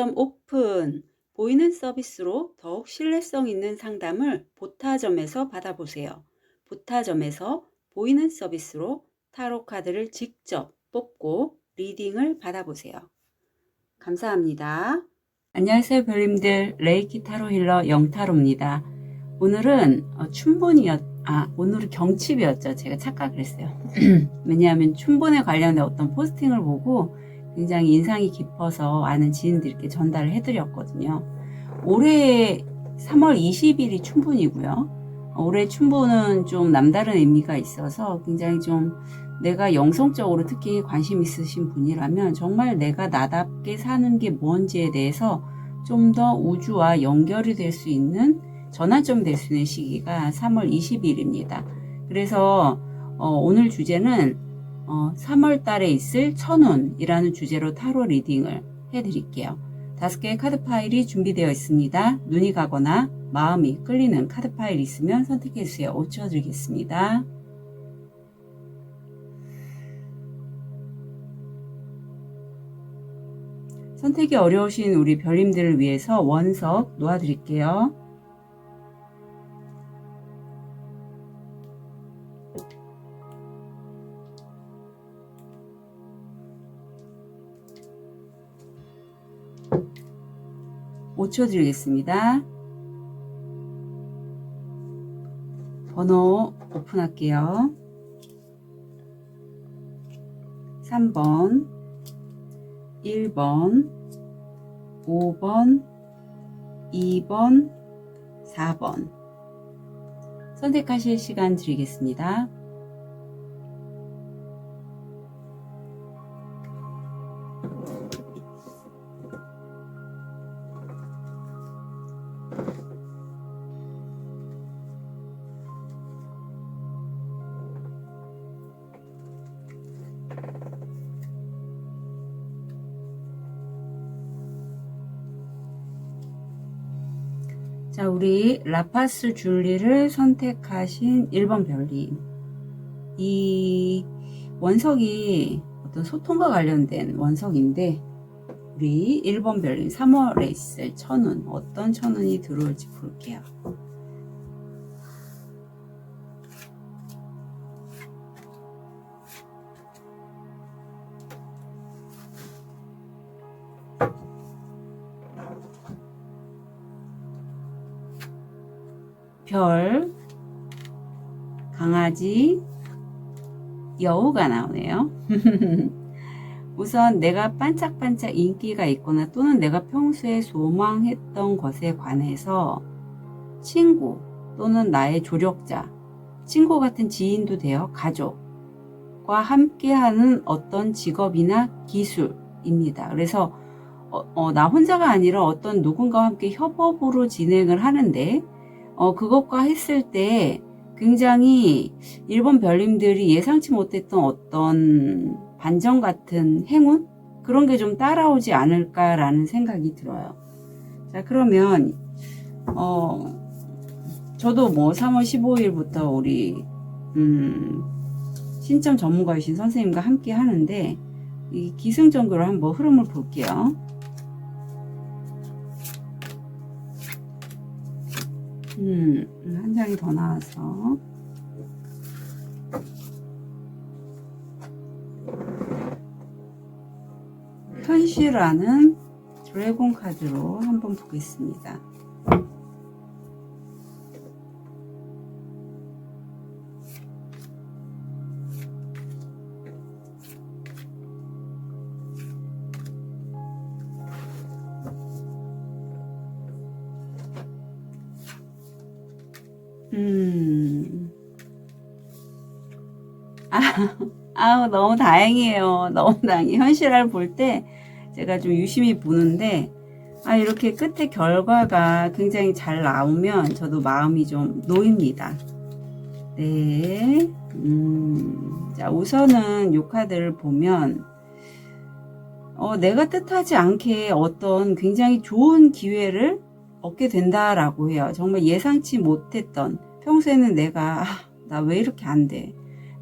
오픈 보이는 서비스로 더욱 신뢰성 있는 상담을 보타점에서 받아보세요. 보타점에서 보이는 서비스로 타로 카드를 직접 뽑고 리딩을 받아보세요. 감사합니다. 안녕하세요 별님들, 레이키 타로 힐러 영타로입니다. 오늘은 오늘은 경칩이었죠. 제가 착각을 했어요. 왜냐하면 춘분에 관련된 어떤 포스팅을 보고 굉장히 인상이 깊어서 아는 지인들께 전달을 해드렸거든요. 올해 3월 20일이 춘분이고요. 올해 춘분은 좀 남다른 의미가 있어서 굉장히 좀 내가 영성적으로 특히 관심 있으신 분이라면 정말 내가 나답게 사는 게 뭔지에 대해서 좀 더 우주와 연결이 될 수 있는 전환점 될 수 있는 시기가 3월 20일입니다. 그래서 오늘 주제는 3월 달에 있을 천운이라는 주제로 타로 리딩을 해드릴게요. 5개의 카드 파일이 준비되어 있습니다. 눈이 가거나 마음이 끌리는 카드 파일 있으면 선택해주세요. 5초 드리겠습니다. 선택이 어려우신 우리 별님들을 위해서 원석 놓아드릴게요. (5초) 드리겠습니다. 번호 오픈할게요. 3번, 1번, 5번, 2번, 4번 선택하실 시간 드리겠습니다. 자, 우리 라파스 줄리를 선택하신 1번 별님. 이 원석이 어떤 소통과 관련된 원석인데 우리 1번 별님 3월에 있을 천운, 어떤 천운이 들어올지 볼게요. 별, 강아지, 여우가 나오네요. 우선 내가 반짝반짝 인기가 있거나 또는 내가 평소에 소망했던 것에 관해서 친구 또는 나의 조력자, 친구 같은 지인도 되어 가족과 함께하는 어떤 직업이나 기술입니다. 그래서 나 혼자가 아니라 어떤 누군가와 함께 협업으로 진행을 하는데 그것과 했을 때 굉장히 일본 별님들이 예상치 못했던 어떤 반전 같은 행운? 그런 게 좀 따라오지 않을까라는 생각이 들어요. 자, 그러면 저도 뭐 3월 15일부터 우리 신점 전문가이신 선생님과 함께 하는데 이 기승전결로 한번 흐름을 볼게요. 한 장이 더 나와서 현실하는 드래곤 카드로 한번 보겠습니다. 너무 다행이에요. 너무 다행이에요. 현실을 볼 때 제가 좀 유심히 보는데 이렇게 끝에 결과가 굉장히 잘 나오면 저도 마음이 좀 놓입니다. 네. 자, 우선은 이 카드를 보면 내가 뜻하지 않게 어떤 굉장히 좋은 기회를 얻게 된다라고 해요. 정말 예상치 못했던, 평소에는 내가 나 왜 이렇게 안 돼,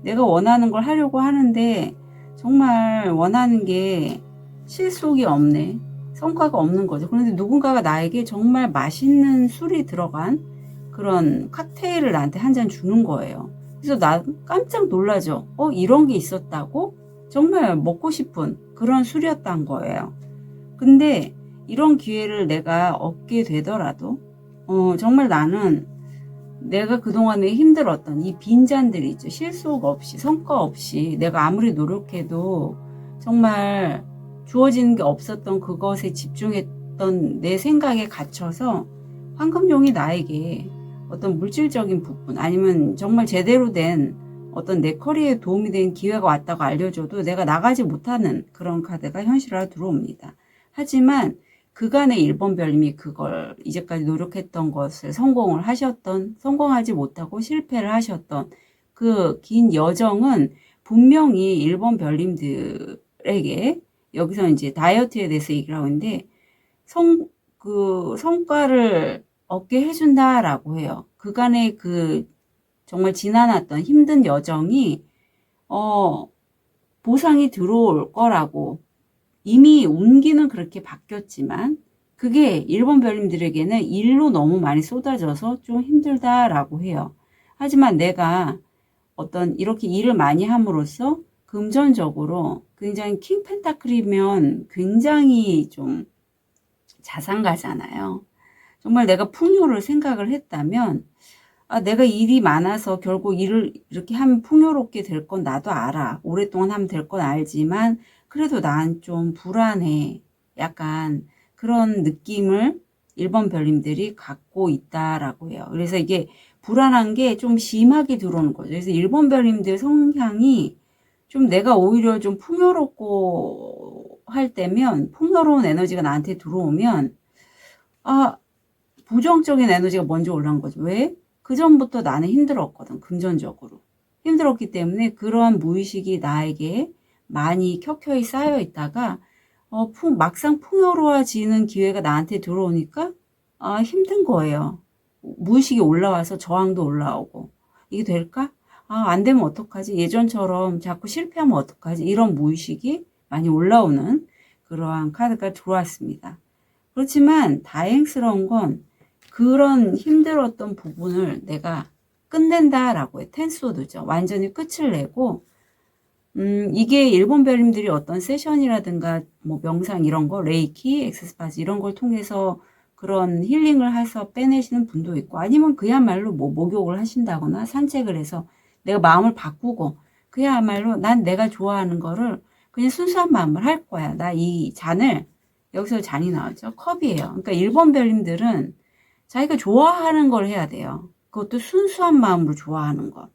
내가 원하는 걸 하려고 하는데 정말 원하는 게 실속이 없네, 성과가 없는 거죠. 그런데 누군가가 나에게 정말 맛있는 술이 들어간 그런 칵테일을 나한테 한 잔 주는 거예요. 그래서 나 깜짝 놀라죠. 이런 게 있었다고? 정말 먹고 싶은 그런 술이었단 거예요. 근데 이런 기회를 내가 얻게 되더라도 정말 나는 내가 그동안에 힘들었던 이 빈잔들이 있죠. 실속 없이 성과 없이 내가 아무리 노력해도 정말 주어지는 게 없었던 그것에 집중했던 내 생각에 갇혀서 황금종이 나에게 어떤 물질적인 부분 아니면 정말 제대로 된 어떤 내 커리어에 도움이 된 기회가 왔다고 알려줘도 내가 나가지 못하는 그런 카드가 현실화로 들어옵니다. 하지만 그간의 1번 별님이 그걸 이제까지 노력했던 것을 성공하지 못하고 실패를 하셨던 그 긴 여정은 분명히 1번 별님들에게 여기서 이제 다이어트에 대해서 얘기를 하고 있는데 성과를 얻게 해준다라고 해요. 그간의 그 정말 지나놨던 힘든 여정이 보상이 들어올 거라고 이미 운기는 그렇게 바뀌었지만 그게 1번 별님들에게는 일로 너무 많이 쏟아져서 좀 힘들다라고 해요. 하지만 내가 어떤 이렇게 일을 많이 함으로써 금전적으로 굉장히 킹 펜타클이면 굉장히 좀 자산가잖아요. 정말 내가 풍요를 생각을 했다면 내가 일이 많아서 결국 일을 이렇게 하면 풍요롭게 될 건 나도 알아. 오랫동안 하면 될 건 알지만 그래도 난 좀 불안해. 약간 그런 느낌을 1번 별님들이 갖고 있다라고 해요. 그래서 이게 불안한 게 좀 심하게 들어오는 거죠. 그래서 1번 별님들 성향이 좀 내가 오히려 좀 풍요롭고 할 때면 풍요로운 에너지가 나한테 들어오면 부정적인 에너지가 먼저 올라온 거죠. 왜? 그전부터 나는 힘들었거든. 금전적으로. 힘들었기 때문에 그러한 무의식이 나에게 많이 켜켜이 쌓여 있다가 막상 풍요로워지는 기회가 나한테 들어오니까 힘든 거예요. 무의식이 올라와서 저항도 올라오고 이게 될까? 안 되면 어떡하지? 예전처럼 자꾸 실패하면 어떡하지? 이런 무의식이 많이 올라오는 그러한 카드가 들어왔습니다. 그렇지만 다행스러운 건 그런 힘들었던 부분을 내가 끝낸다라고 해요. 텐소드죠. 완전히 끝을 내고 이게 일본 별님들이 어떤 세션이라든가 뭐 명상 이런 거, 레이키, 엑스스파스 이런 걸 통해서 그런 힐링을 해서 빼내시는 분도 있고 아니면 그야말로 뭐 목욕을 하신다거나 산책을 해서 내가 마음을 바꾸고 그야말로 난 내가 좋아하는 거를 그냥 순수한 마음을 할 거야. 나 이 잔을 여기서 잔이 나왔죠. 컵이에요. 그러니까 일본 별님들은 자기가 좋아하는 걸 해야 돼요. 그것도 순수한 마음으로 좋아하는 것.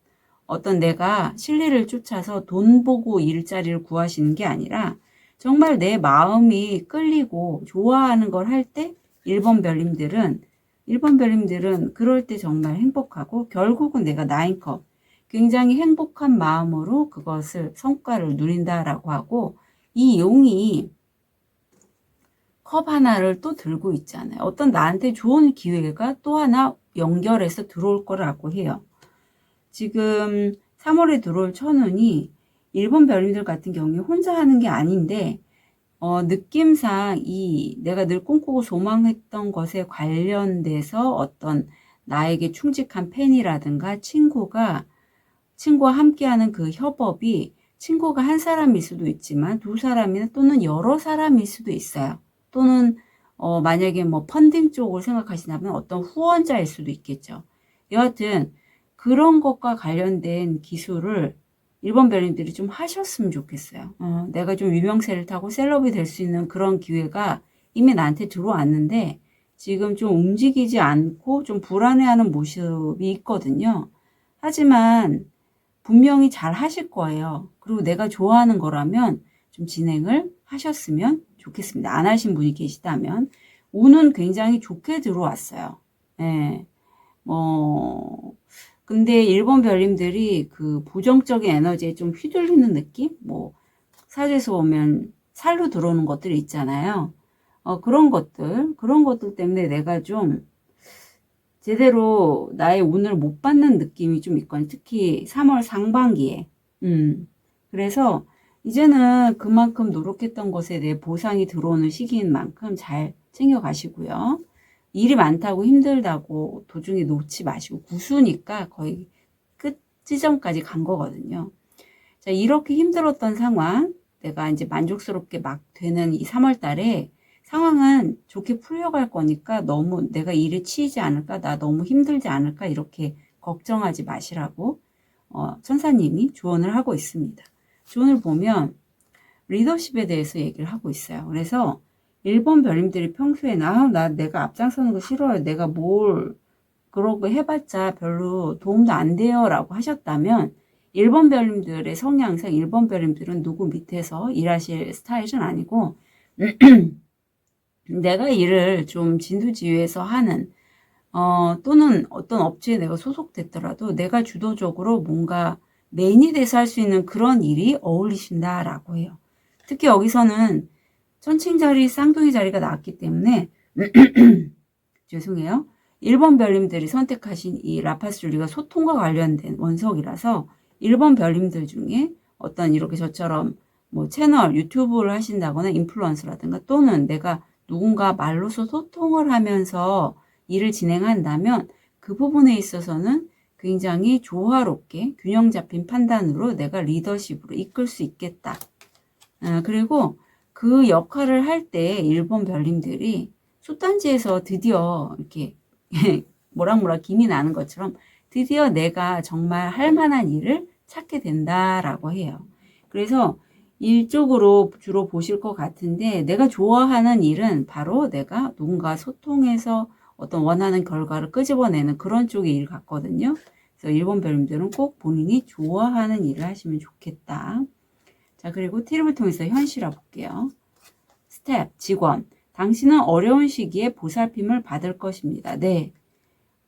어떤 내가 실리를 쫓아서 돈 보고 일자리를 구하시는 게 아니라 정말 내 마음이 끌리고 좋아하는 걸 할 때 1번 별님들은 그럴 때 정말 행복하고 결국은 내가 9컵 굉장히 행복한 마음으로 그것을 성과를 누린다라고 하고 이 용이 컵 하나를 또 들고 있잖아요. 어떤 나한테 좋은 기회가 또 하나 연결해서 들어올 거라고 해요. 지금 3월에 들어올 천운이 일본 별님들 같은 경우에 혼자 하는 게 아닌데 느낌상 내가 늘 꿈꾸고 소망했던 것에 관련돼서 어떤 나에게 충직한 팬이라든가 친구와 함께하는 그 협업이 친구가 한 사람일 수도 있지만 두 사람이나 또는 여러 사람일 수도 있어요. 또는 만약에 뭐 펀딩 쪽을 생각하신다면 어떤 후원자일 수도 있겠죠. 여하튼 그런 것과 관련된 기술을 일본 별님들이 좀 하셨으면 좋겠어요. 내가 좀 유명세를 타고 셀럽이 될 수 있는 그런 기회가 이미 나한테 들어왔는데 지금 좀 움직이지 않고 좀 불안해하는 모습이 있거든요. 하지만 분명히 잘 하실 거예요. 그리고 내가 좋아하는 거라면 좀 진행을 하셨으면 좋겠습니다. 안 하신 분이 계시다면 운은 굉장히 좋게 들어왔어요. 네. 근데 일본 별님들이 그 부정적인 에너지에 좀 휘둘리는 느낌? 뭐 사주에서 보면 살로 들어오는 것들이 있잖아요. 그런 것들 때문에 내가 좀 제대로 나의 운을 못 받는 느낌이 좀 있거든요. 특히 3월 상반기에. 그래서 이제는 그만큼 노력했던 것에 대해 보상이 들어오는 시기인 만큼 잘 챙겨가시고요. 일이 많다고 힘들다고 도중에 놓지 마시고 구수니까 거의 끝 지점까지 간 거거든요. 자, 이렇게 힘들었던 상황, 내가 이제 만족스럽게 막 되는 이 3월 달에 상황은 좋게 풀려갈 거니까 너무 내가 일에 치이지 않을까, 나 너무 힘들지 않을까 이렇게 걱정하지 마시라고 천사님이 조언을 하고 있습니다. 조언을 보면 리더십에 대해서 얘기를 하고 있어요. 그래서 1번 별님들이 평소에 나 내가 앞장서는 거 싫어요. 내가 뭘 그러고 해봤자 별로 도움도 안 돼요 라고 하셨다면 1번 별님들의 성향상 1번 별님들은 누구 밑에서 일하실 스타일은 아니고 내가 일을 좀 진두지휘해서 하는 또는 어떤 업체에 내가 소속됐더라도 내가 주도적으로 뭔가 메인이 돼서 할 수 있는 그런 일이 어울리신다라고 해요. 특히 여기서는 천칭 자리, 쌍둥이 자리가 나왔기 때문에 죄송해요. 1번 별님들이 선택하신 이 라파스줄리가 소통과 관련된 원석이라서 1번 별님들 중에 어떤 이렇게 저처럼 뭐 채널, 유튜브를 하신다거나 인플루언서라든가 또는 내가 누군가 말로서 소통을 하면서 일을 진행한다면 그 부분에 있어서는 굉장히 조화롭게 균형 잡힌 판단으로 내가 리더십으로 이끌 수 있겠다. 그리고 그 역할을 할 때 1번 별님들이 숫단지에서 드디어 이렇게 모락모락 김이 나는 것처럼 드디어 내가 정말 할 만한 일을 찾게 된다라고 해요. 그래서 일 쪽으로 주로 보실 것 같은데 내가 좋아하는 일은 바로 내가 누군가 소통해서 어떤 원하는 결과를 끄집어내는 그런 쪽의 일 같거든요. 그래서 1번 별님들은 꼭 본인이 좋아하는 일을 하시면 좋겠다. 자, 그리고 티립을 통해서 현실화 볼게요. 스텝, 직원. 당신은 어려운 시기에 보살핌을 받을 것입니다. 네.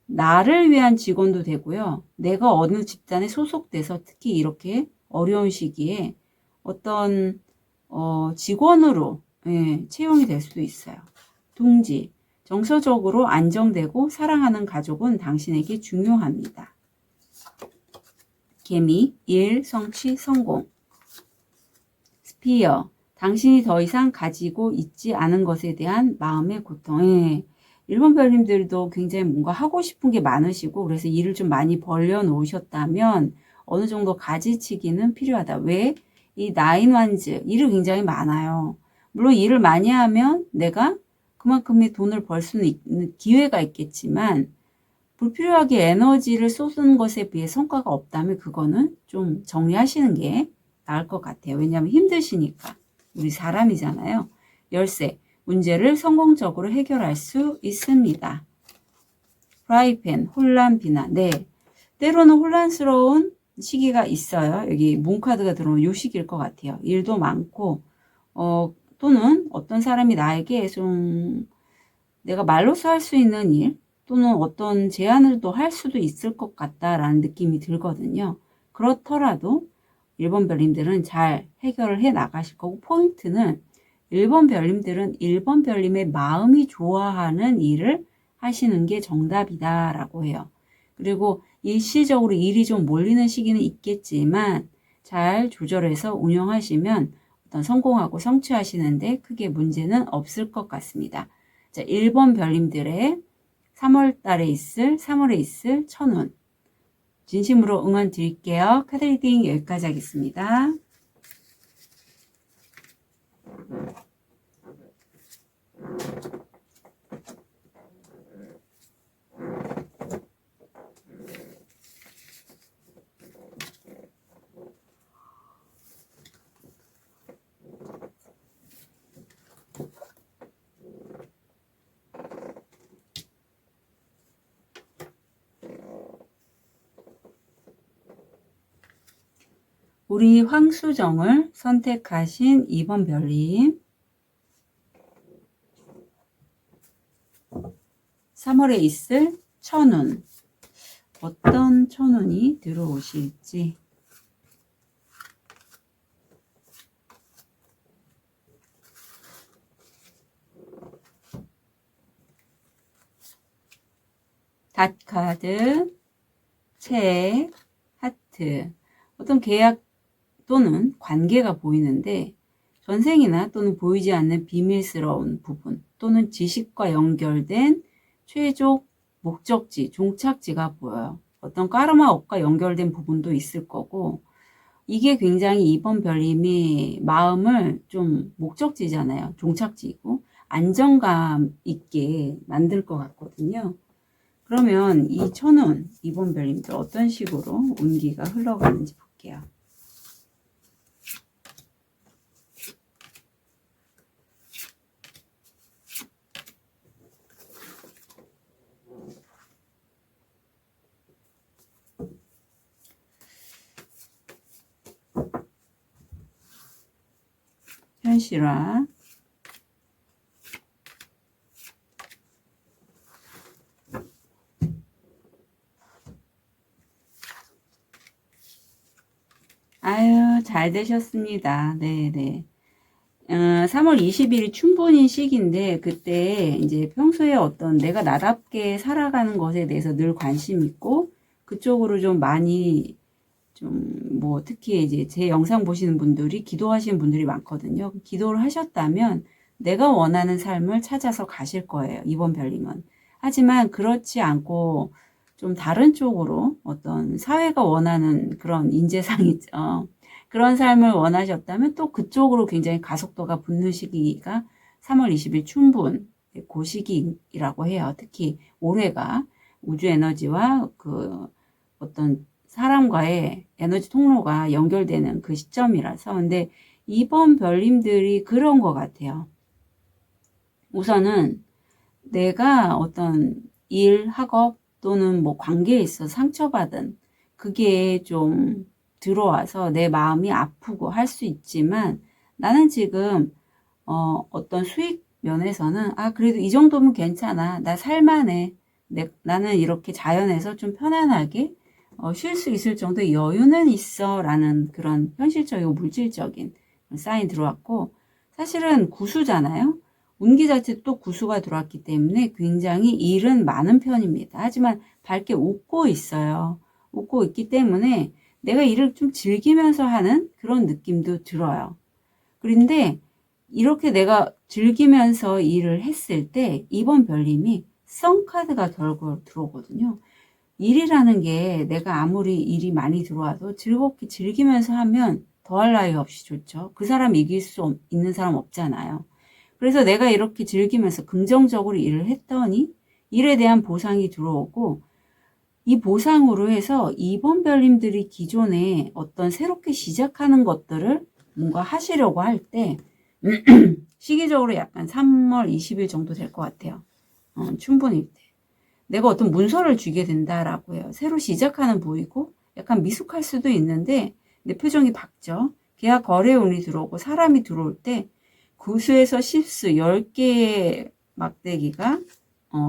나를 위한 직원도 되고요. 내가 어느 집단에 소속돼서 특히 이렇게 어려운 시기에 어떤 직원으로 채용이 될 수도 있어요. 둥지. 정서적으로 안정되고 사랑하는 가족은 당신에게 중요합니다. 개미. 일, 성취, 성공. 스피어. 당신이 더 이상 가지고 있지 않은 것에 대한 마음의 고통. 1번 별님들도 굉장히 뭔가 하고 싶은 게 많으시고 그래서 일을 좀 많이 벌려 놓으셨다면 어느 정도 가지치기는 필요하다. 왜? 이 나인완즈 일이 굉장히 많아요. 물론 일을 많이 하면 내가 그만큼의 돈을 벌 수는 있는 기회가 있겠지만 불필요하게 에너지를 쏟는 것에 비해 성과가 없다면 그거는 좀 정리하시는 게 나을 것 같아요. 왜냐하면 힘드시니까. 우리 사람이잖아요. 열쇠. 문제를 성공적으로 해결할 수 있습니다. 프라이팬, 혼란, 비난. 네. 때로는 혼란스러운 시기가 있어요. 여기 문카드가 들어오면 요 시기일 것 같아요. 일도 많고, 또는 어떤 사람이 나에게 좀 내가 말로서 할 수 있는 일, 또는 어떤 제안을 또 할 수도 있을 것 같다라는 느낌이 들거든요. 그렇더라도 1번 별님들은 잘 해결을 해 나가실 거고 포인트는 1번 별님들은 1번 별님의 마음이 좋아하는 일을 하시는 게 정답이다 라고 해요. 그리고 일시적으로 일이 좀 몰리는 시기는 있겠지만 잘 조절해서 운영하시면 어떤 성공하고 성취하시는데 크게 문제는 없을 것 같습니다. 자, 1번 별님들의 3월 달에 있을 3월에 있을 천운 진심으로 응원 드릴게요. 카드 리딩 여기까지 하겠습니다. 우리 황수정을 선택하신 2번 별님 3월에 있을 천운 어떤 천운이 들어오실지 닷카드, 책, 하트 어떤 계약 또는 관계가 보이는데 전생이나 또는 보이지 않는 비밀스러운 부분 또는 지식과 연결된 최종 목적지, 종착지가 보여요. 어떤 까르마 업과 연결된 부분도 있을 거고 이게 굉장히 이번 별님이 마음을 좀 목적지잖아요. 종착지이고 안정감 있게 만들 것 같거든요. 그러면 이 천운 이번 별님들 어떤 식으로 운기가 흘러가는지 볼게요. 현실화, 아유, 잘 되셨습니다. 네네. 3월 20일이 춘분인 시기인데, 그때 이제 평소에 어떤 내가 나답게 살아가는 것에 대해서 늘 관심 있고, 그쪽으로 좀 많이, 뭐, 특히 이제 제 영상 보시는 분들이 기도하시는 분들이 많거든요. 기도를 하셨다면, 내가 원하는 삶을 찾아서 가실 거예요. 이번 별님은. 하지만 그렇지 않고, 좀 다른 쪽으로 어떤 사회가 원하는 그런 인재상 있죠. 그런 삶을 원하셨다면 또 그쪽으로 굉장히 가속도가 붙는 시기가 3월 20일 춘분 그 시기라고 해요. 특히 올해가 우주 에너지와 그 어떤 사람과의 에너지 통로가 연결되는 그 시점이라서 근데 이번 별님들이 그런 것 같아요. 우선은 내가 어떤 일, 학업 또는 뭐 관계에 있어 상처받은 그게 좀 들어와서 내 마음이 아프고 할 수 있지만 나는 지금 어떤 수익 면에서는 그래도 이 정도면 괜찮아. 나 살만해. 나는 이렇게 자연에서 좀 편안하게 쉴 수 있을 정도의 여유는 있어 라는 그런 현실적이고 물질적인 사인이 들어왔고 사실은 구수잖아요. 운기 자체도 또 구수가 들어왔기 때문에 굉장히 일은 많은 편입니다. 하지만 밝게 웃고 있어요. 웃고 있기 때문에 내가 일을 좀 즐기면서 하는 그런 느낌도 들어요. 그런데 이렇게 내가 즐기면서 일을 했을 때 이번 별님이 썬카드가 결국 들어오거든요. 일이라는 게 내가 아무리 일이 많이 들어와도 즐겁게 즐기면서 하면 더할 나위 없이 좋죠. 그 사람 이길 수 있는 사람 없잖아요. 그래서 내가 이렇게 즐기면서 긍정적으로 일을 했더니 일에 대한 보상이 들어오고 이 보상으로 해서 이번 별님들이 기존에 어떤 새롭게 시작하는 것들을 뭔가 하시려고 할 때 시기적으로 약간 3월 20일 정도 될 것 같아요. 춘분일 때. 내가 어떤 문서를 쥐게 된다라고 해요. 새로 시작하는 부위고 약간 미숙할 수도 있는데 내 표정이 밝죠. 계약 거래 운이 들어오고 사람이 들어올 때 9수에서 10수 10개의 막대기가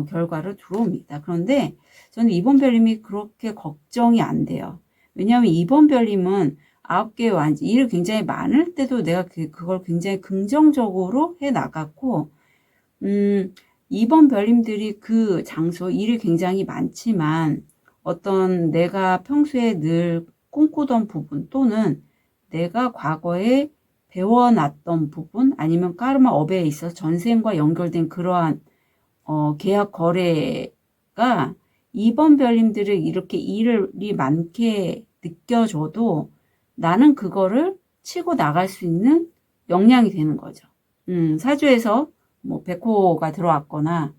결과로 들어옵니다. 그런데 저는 이번 별님이 그렇게 걱정이 안 돼요. 왜냐하면 이번 별님은 9개의 완지 일이 굉장히 많을 때도 내가 그걸 굉장히 긍정적으로 해 나갔고 이번 별님들이 그 장소 일이 굉장히 많지만 어떤 내가 평소에 늘 꿈꾸던 부분 또는 내가 과거에 배워놨던 부분 아니면 까르마 업에 있어서 전생과 연결된 그러한 계약 거래가 이번 별님들을 이렇게 일이 많게 느껴져도 나는 그거를 치고 나갈 수 있는 역량이 되는 거죠. 사주에서 뭐 백호가 들어왔거나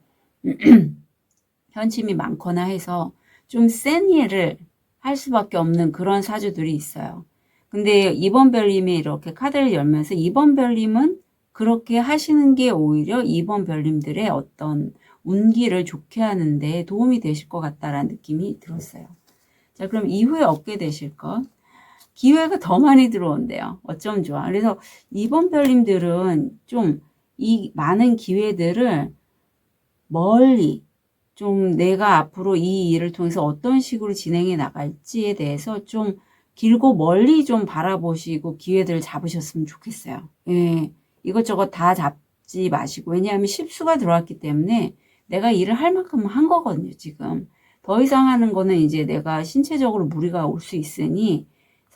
현침이 많거나 해서 좀 센 일을 할 수밖에 없는 그런 사주들이 있어요. 근데 이번 별님이 이렇게 카드를 열면서 이번 별님은 그렇게 하시는 게 오히려 이번 별님들의 어떤 운기를 좋게 하는데 도움이 되실 것 같다라는 느낌이 들었어요. 자, 그럼 이후에 얻게 되실 것. 기회가 더 많이 들어온대요. 어쩜 좋아. 그래서 이번 별님들은 좀 이 많은 기회들을 멀리 좀 내가 앞으로 이 일을 통해서 어떤 식으로 진행해 나갈지에 대해서 좀 길고 멀리 좀 바라보시고 기회들을 잡으셨으면 좋겠어요. 예, 이것저것 다 잡지 마시고 왜냐하면 10수가 들어왔기 때문에 내가 일을 할 만큼 한 거거든요. 지금 더 이상 하는 거는 이제 내가 신체적으로 무리가 올 수 있으니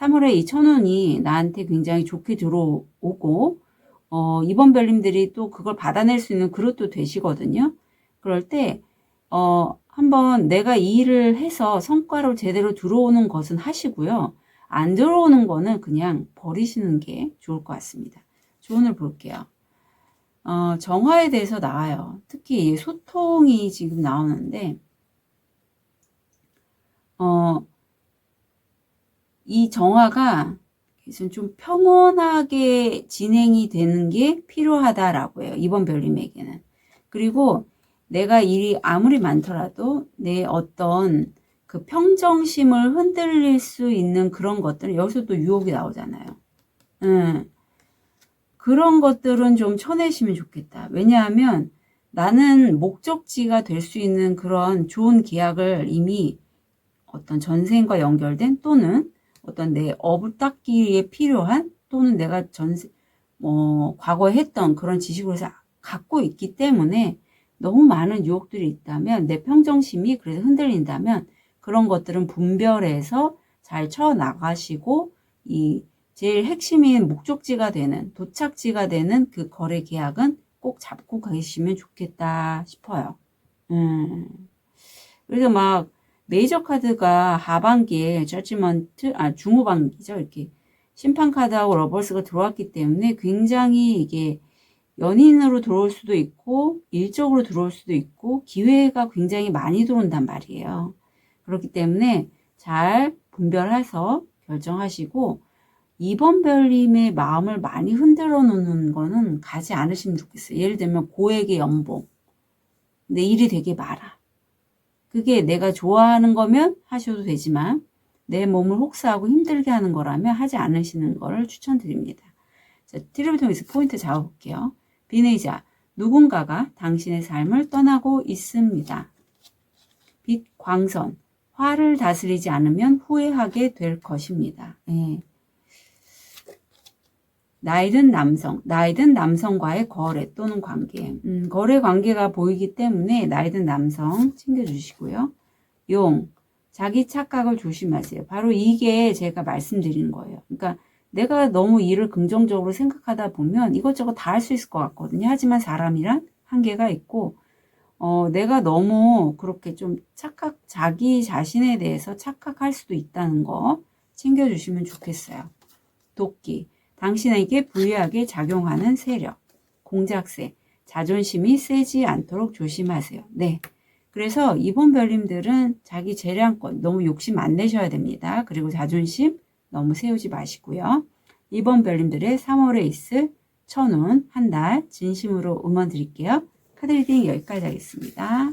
3월에 이 천운이 나한테 굉장히 좋게 들어오고, 이번 별님들이 또 그걸 받아낼 수 있는 그릇도 되시거든요. 그럴 때, 한번 내가 이 일을 해서 성과로 제대로 들어오는 것은 하시고요. 안 들어오는 거는 그냥 버리시는 게 좋을 것 같습니다. 조언을 볼게요. 정화에 대해서 나와요. 특히 소통이 지금 나오는데, 이 정화가 좀 평온하게 진행이 되는 게 필요하다라고 해요. 이번 별님에게는. 그리고 내가 일이 아무리 많더라도 내 어떤 그 평정심을 흔들릴 수 있는 그런 것들은 여기서 또 유혹이 나오잖아요. 그런 것들은 좀 쳐내시면 좋겠다. 왜냐하면 나는 목적지가 될 수 있는 그런 좋은 계약을 이미 어떤 전생과 연결된 또는 어떤 내 업을 닦기에 필요한 또는 내가 과거에 했던 그런 지식으로 해서 갖고 있기 때문에 너무 많은 유혹들이 있다면 내 평정심이 그래서 흔들린다면 그런 것들은 분별해서 잘 쳐나가시고 이 제일 핵심인 목적지가 되는 도착지가 되는 그 거래 계약은 꼭 잡고 가시면 좋겠다 싶어요. 그래서 막 메이저 카드가 하반기에 저지먼트, 중후반기죠. 이렇게 심판 카드하고 러버스가 들어왔기 때문에 굉장히 이게 연인으로 들어올 수도 있고 일적으로 들어올 수도 있고 기회가 굉장히 많이 들어온단 말이에요. 그렇기 때문에 잘 분별해서 결정하시고 이번 별님의 마음을 많이 흔들어 놓는 거는 가지 않으시면 좋겠어요. 예를 들면 고액의 연봉. 내 일이 되게 많아. 그게 내가 좋아하는 거면 하셔도 되지만 내 몸을 혹사하고 힘들게 하는 거라면 하지 않으시는 거를 추천드립니다. 자, 티를 통해서 포인트 잡아볼게요. 비네이자, 누군가가 당신의 삶을 떠나고 있습니다. 빛 광선, 화를 다스리지 않으면 후회하게 될 것입니다. 예. 나이든 남성과의 거래 또는 관계. 거래 관계가 보이기 때문에 나이든 남성 챙겨주시고요. 용, 자기 착각을 조심하세요. 바로 이게 제가 말씀드리는 거예요. 그러니까 내가 너무 일을 긍정적으로 생각하다 보면 이것저것 다 할 수 있을 것 같거든요. 하지만 사람이란 한계가 있고, 내가 너무 그렇게 좀 자기 자신에 대해서 착각할 수도 있다는 거 챙겨주시면 좋겠어요. 도끼, 당신에게 부유하게 작용하는 세력, 공작새, 자존심이 세지 않도록 조심하세요. 네. 그래서 이번 별님들은 자기 재량권 너무 욕심 안 내셔야 됩니다. 그리고 자존심 너무 세우지 마시고요. 이번 별님들의 3월에 있을 천운 한 달 진심으로 응원 드릴게요. 카드 리딩 여기까지 하겠습니다.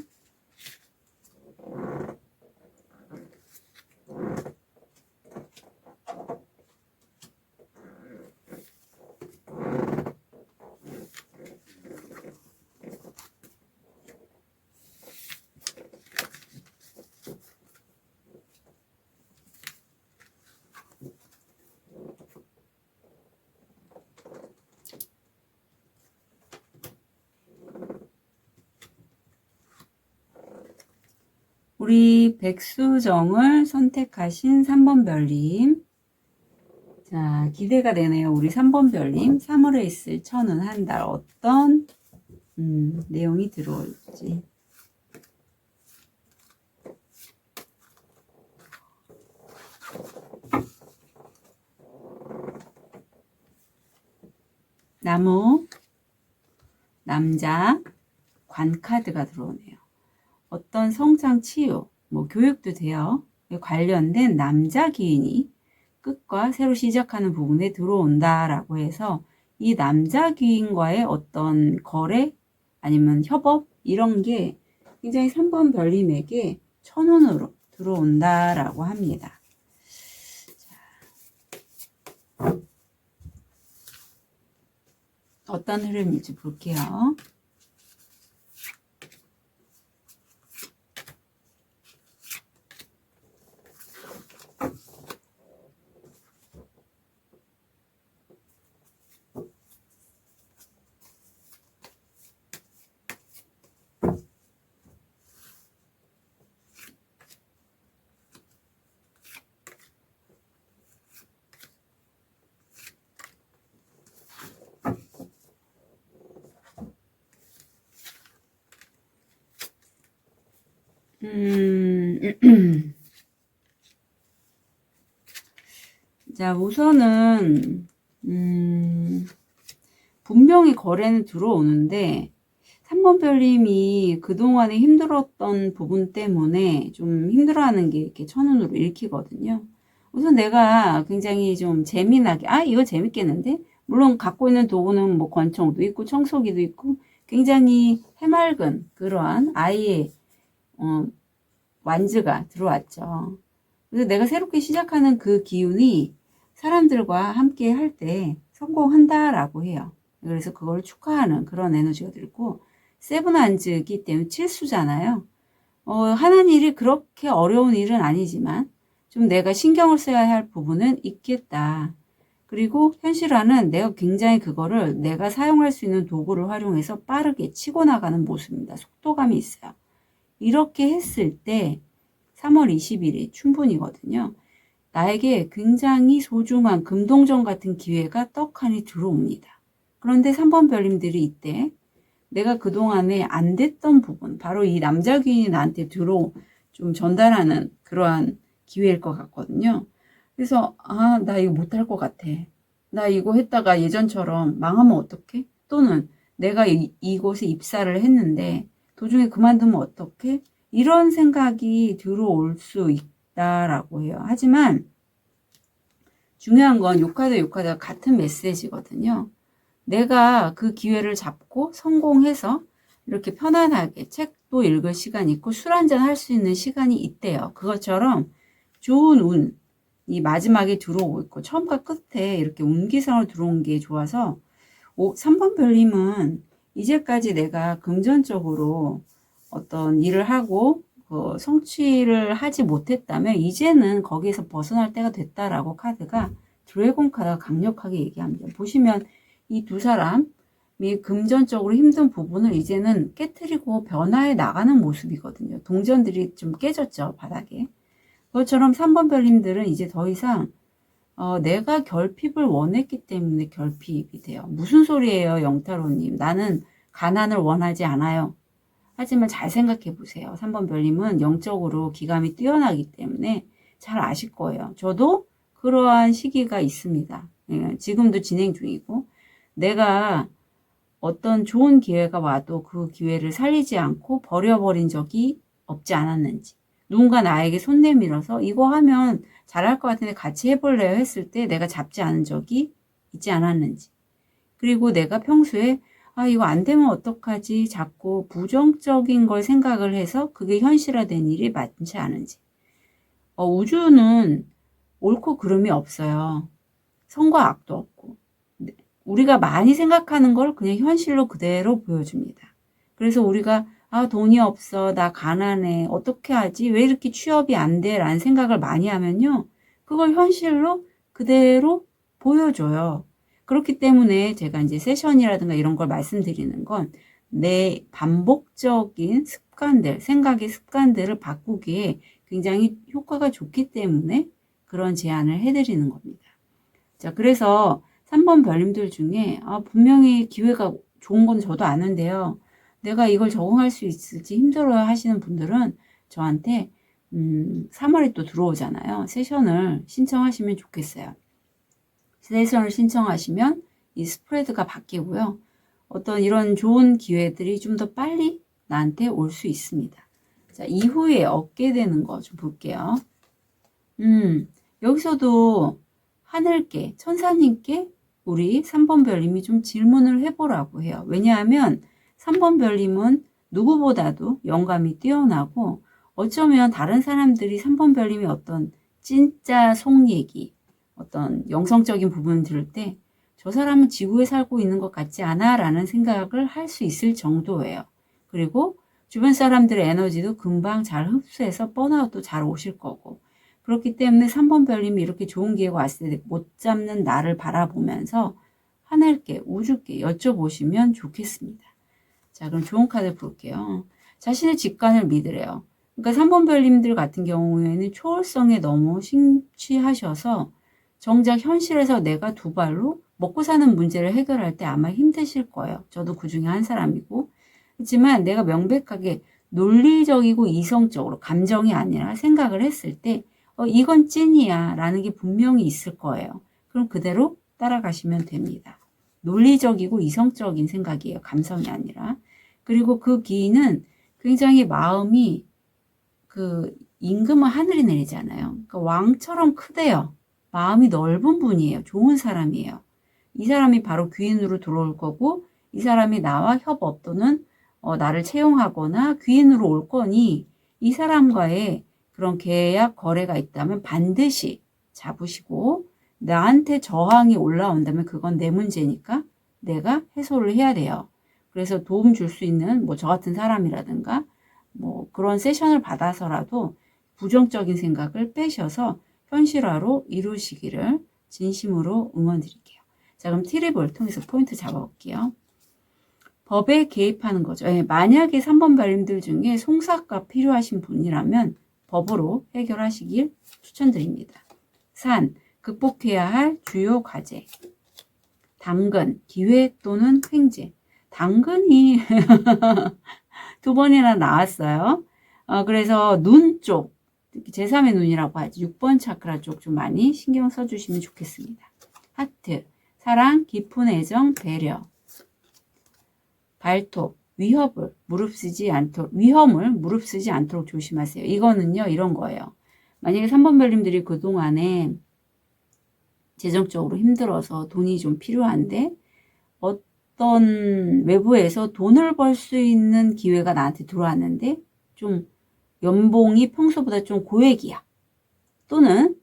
우리 백수정을 선택하신 3번 별님. 자, 기대가 되네요. 우리 3번 별님. 3월에 있을 천운 한 달 어떤 내용이 들어올지. 나무, 남자, 관카드가 들어오네요. 어떤 성장 치유, 교육도 돼요. 관련된 남자 기인이 끝과 새로 시작하는 부분에 들어온다라고 해서 이 남자 기인과의 어떤 거래 아니면 협업 이런 게 굉장히 3번 별님에게 천운으로 들어온다라고 합니다. 자, 어떤 흐름인지 볼게요. 자, 우선은, 분명히 거래는 들어오는데, 3번 별님이 그동안에 힘들었던 부분 때문에 좀 힘들어하는 게 이렇게 천운으로 읽히거든요. 우선 내가 굉장히 좀 재미나게, 이거 재밌겠는데? 물론 갖고 있는 도구는 뭐 권총도 있고 청소기도 있고 굉장히 해맑은 그러한 아이의 완즈가 들어왔죠. 그래서 내가 새롭게 시작하는 그 기운이 사람들과 함께 할 때 성공한다라고 해요. 그래서 그걸 축하하는 그런 에너지가 들고, 세븐 안즈이기 때문에 칠수잖아요. 하는 일이 그렇게 어려운 일은 아니지만 좀 내가 신경을 써야 할 부분은 있겠다. 그리고 현실화는 내가 굉장히 그거를 내가 사용할 수 있는 도구를 활용해서 빠르게 치고 나가는 모습입니다. 속도감이 있어요. 이렇게 했을 때 3월 20일이 충분이거든요. 나에게 굉장히 소중한 금동전 같은 기회가 떡하니 들어옵니다. 그런데 3번 별님들이 이때 내가 그동안에 안 됐던 부분, 바로 이 남자 귀인이 나한테 좀 전달하는 그러한 기회일 것 같거든요. 그래서 나 이거 못할 것 같아. 나 이거 했다가 예전처럼 망하면 어떡해? 또는 내가 이곳에 입사를 했는데 도중에 그만두면 어떡해? 이런 생각이 들어올 수 있다라고 해요. 하지만 중요한 건 요카드가 같은 메시지거든요. 내가 그 기회를 잡고 성공해서 이렇게 편안하게 책도 읽을 시간이 있고 술 한잔 할 수 있는 시간이 있대요. 그것처럼 좋은 운이 마지막에 들어오고 있고 처음과 끝에 이렇게 운기상으로 들어온 게 좋아서 3번 별님은 이제까지 내가 금전적으로 어떤 일을 하고 성취를 하지 못했다면 이제는 거기에서 벗어날 때가 됐다라고 카드가 드래곤 카드가 강력하게 얘기합니다. 보시면 이 두 사람이 금전적으로 힘든 부분을 이제는 깨트리고 변화해 나가는 모습이거든요. 동전들이 좀 깨졌죠, 바닥에. 그것처럼 3번 별님들은 이제 더 이상 내가 결핍을 원했기 때문에 결핍이 돼요. 무슨 소리예요, 영타로님. 나는 가난을 원하지 않아요. 하지만 잘 생각해 보세요. 3번 별님은 영적으로 기감이 뛰어나기 때문에 잘 아실 거예요. 저도 그러한 시기가 있습니다. 지금도 진행 중이고, 내가 어떤 좋은 기회가 와도 그 기회를 살리지 않고 버려버린 적이 없지 않았는지, 누군가 나에게 손 내밀어서 이거 하면 잘할 것 같은데 같이 해볼래요 했을 때 내가 잡지 않은 적이 있지 않았는지, 그리고 내가 평소에 이거 안 되면 어떡하지 자꾸 부정적인 걸 생각을 해서 그게 현실화된 일이 많지 않은지. 우주는 옳고 그름이 없어요. 선과 악도 없고 우리가 많이 생각하는 걸 그냥 현실로 그대로 보여줍니다. 그래서 우리가 돈이 없어, 나 가난해, 어떻게 하지, 왜 이렇게 취업이 안 돼 라는 생각을 많이 하면요, 그걸 현실로 그대로 보여줘요. 그렇기 때문에 제가 이제 세션이라든가 이런 걸 말씀드리는 건 내 반복적인 습관들, 생각의 습관들을 바꾸기에 굉장히 효과가 좋기 때문에 그런 제안을 해드리는 겁니다. 자, 그래서 3번 별님들 중에 분명히 기회가 좋은 건 저도 아는데요. 내가 이걸 적응할 수 있을지 힘들어 하시는 분들은 저한테 3월에 또 들어오잖아요. 세션을 신청하시면 좋겠어요. 세션을 신청하시면 이 스프레드가 바뀌고요. 어떤 이런 좋은 기회들이 좀 더 빨리 나한테 올 수 있습니다. 자, 이후에 얻게 되는 거 좀 볼게요. 여기서도 하늘께, 천사님께 우리 3번 별님이 좀 질문을 해보라고 해요. 왜냐하면 3번 별님은 누구보다도 영감이 뛰어나고 어쩌면 다른 사람들이 3번 별님이 어떤 진짜 속 얘기, 어떤 영성적인 부분을 들을 때 저 사람은 지구에 살고 있는 것 같지 않아? 라는 생각을 할 수 있을 정도예요. 그리고 주변 사람들의 에너지도 금방 잘 흡수해서 번아웃도 잘 오실 거고, 그렇기 때문에 3번 별님이 이렇게 좋은 기회가 왔을 때 못 잡는 나를 바라보면서 하늘께, 우주께 여쭤보시면 좋겠습니다. 자, 그럼 좋은 카드 볼게요. 자신의 직관을 믿으래요. 그러니까 3번 별님들 같은 경우에는 초월성에 너무 심취하셔서 정작 현실에서 내가 두 발로 먹고 사는 문제를 해결할 때 아마 힘드실 거예요. 저도 그 중에 한 사람이고. 하지만 내가 명백하게 논리적이고 이성적으로 감정이 아니라 생각을 했을 때 이건 찐이야 라는 게 분명히 있을 거예요. 그럼 그대로 따라가시면 됩니다. 논리적이고 이성적인 생각이에요. 감성이 아니라. 그리고 그 기인은 굉장히 마음이 그 임금은 하늘이 내리잖아요. 그러니까 왕처럼 크대요. 마음이 넓은 분이에요. 좋은 사람이에요. 이 사람이 바로 귀인으로 들어올 거고 이 사람이 나와 협업 또는 나를 채용하거나 귀인으로 올 거니 이 사람과의 그런 계약 거래가 있다면 반드시 잡으시고 나한테 저항이 올라온다면 그건 내 문제니까 내가 해소를 해야 돼요. 그래서 도움 줄 수 있는 뭐 저 같은 사람이라든가 뭐 그런 세션을 받아서라도 부정적인 생각을 빼셔서 현실화로 이루시기를 진심으로 응원드릴게요. 자, 그럼 티립을 통해서 포인트 잡아볼게요. 법에 개입하는 거죠. 만약에 3번 발림들 중에 송사가 필요하신 분이라면 법으로 해결하시길 추천드립니다. 산, 극복해야 할 주요 과제. 당근, 기회 또는 횡재. 당근이 두 번이나 나왔어요. 그래서 눈 쪽, 제3의 눈이라고 하지. 6번 차크라 쪽 좀 많이 신경 써주시면 좋겠습니다. 하트, 사랑, 깊은 애정, 배려. 발톱, 위협을 무릅쓰지 않도록, 위험을 무릅쓰지 않도록 조심하세요. 이거는요, 이런 거예요. 만약에 3번 별님들이 그동안에 재정적으로 힘들어서 돈이 좀 필요한데 어떤 외부에서 돈을 벌 수 있는 기회가 나한테 들어왔는데 좀 연봉이 평소보다 좀 고액이야. 또는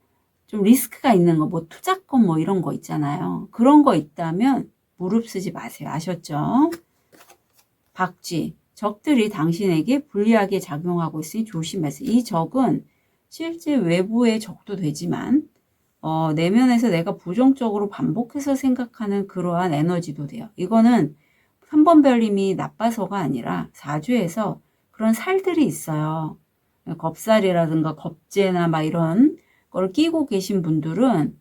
좀 리스크가 있는 거, 뭐 투자권 뭐 이런 거 있잖아요. 그런 거 있다면 무릅쓰지 마세요. 아셨죠? 박쥐, 적들이 당신에게 불리하게 작용하고 있으니 조심하세요. 이 적은 실제 외부의 적도 되지만 내면에서 내가 부정적으로 반복해서 생각하는 그러한 에너지도 돼요. 이거는 3번 별님이 나빠서가 아니라 사주에서 그런 살들이 있어요. 겁살이라든가 겁재나 막 이런 걸 끼고 계신 분들은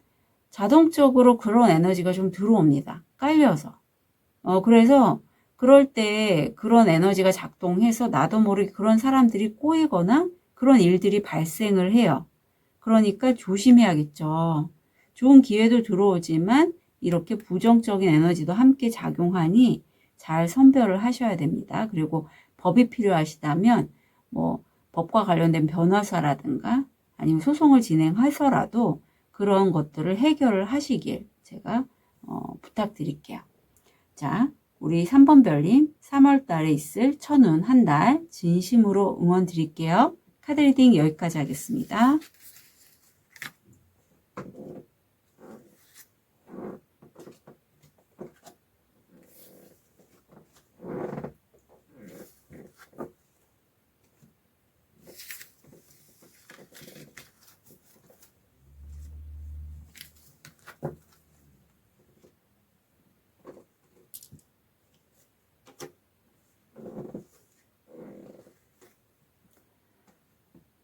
자동적으로 그런 에너지가 좀 들어옵니다. 깔려서. 그래서 그럴 때 그런 에너지가 작동해서 나도 모르게 그런 사람들이 꼬이거나 그런 일들이 발생을 해요. 그러니까 조심해야겠죠. 좋은 기회도 들어오지만 이렇게 부정적인 에너지도 함께 작용하니 잘 선별을 하셔야 됩니다. 그리고 법이 필요하시다면 뭐 법과 관련된 변호사라든가 아니면 소송을 진행해서라도 그런 것들을 해결을 하시길 제가 부탁드릴게요. 자, 우리 3번 별님 3월 달에 있을 천운 한 달 진심으로 응원 드릴게요. 카드 리딩 여기까지 하겠습니다.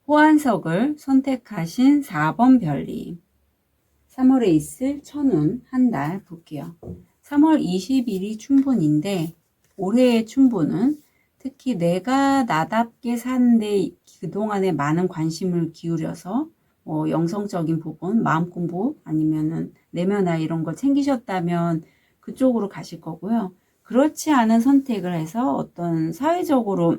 호환석을 선택하신 4번 별님 3월에 있을 천운 한 달 볼게요. 3월 20일이 춘분인데 올해의 춘분은 특히 내가 나답게 사는데 그동안에 많은 관심을 기울여서 영성적인 부분, 마음 공부 아니면은 내면화 이런 거 챙기셨다면 그쪽으로 가실 거고요. 그렇지 않은 선택을 해서 어떤 사회적으로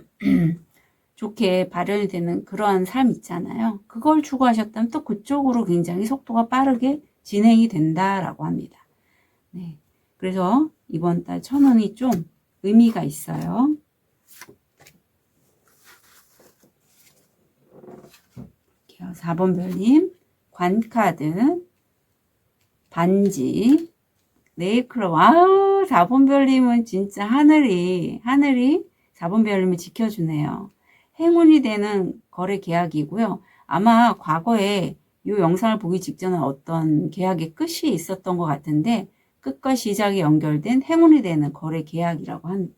좋게 발현이 되는 그러한 삶 있잖아요. 그걸 추구하셨다면 또 그쪽으로 굉장히 속도가 빠르게 진행이 된다라고 합니다. 네. 그래서 이번 달 천운이 좀 의미가 있어요. 4번 별님, 관카드, 반지, 네일클럽. 아우, 4번 별님은 진짜 하늘이 4번 별님을 지켜주네요. 행운이 되는 거래 계약이고요. 아마 과거에 이 영상을 보기 직전에 어떤 계약의 끝이 있었던 것 같은데 끝과 시작이 연결된 행운이 되는 거래 계약이라고 합니다.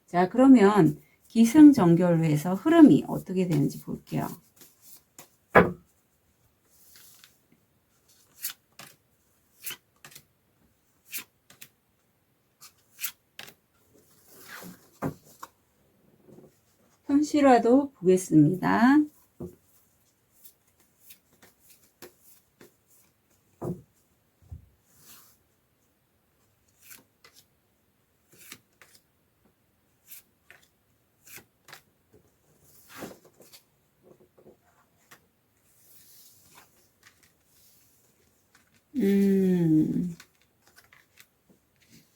자, 그러면 기승전결로 해서 흐름이 어떻게 되는지 볼게요. 혹시라도 보겠습니다.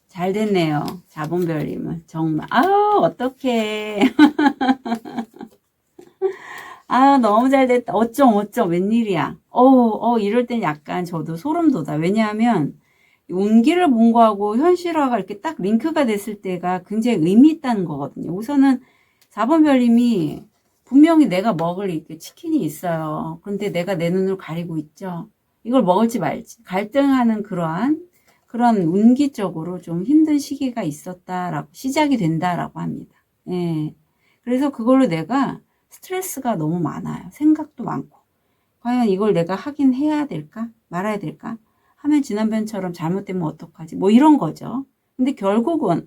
잘 됐네요. 자본별님은. 정말. 아우, 어떡해. 아, 너무 잘 됐다. 어쩜, 웬일이야. 이럴 땐 약간 저도 소름 돋아. 왜냐하면, 운기를 본 거하고 현실화가 이렇게 딱 링크가 됐을 때가 굉장히 의미 있다는 거거든요. 우선은 4번 별님이 분명히 내가 먹을 이렇게 치킨이 있어요. 그런데 내가 내 눈을 가리고 있죠. 이걸 먹을지 말지. 갈등하는 그런 운기적으로 좀 힘든 시기가 있었다라고, 시작이 된다라고 합니다. 예. 그래서 그걸로 내가 스트레스가 너무 많아요. 생각도 많고. 과연 이걸 내가 하긴 해야 될까? 말아야 될까? 하면 지난번처럼 잘못되면 어떡하지? 뭐 이런 거죠. 근데 결국은,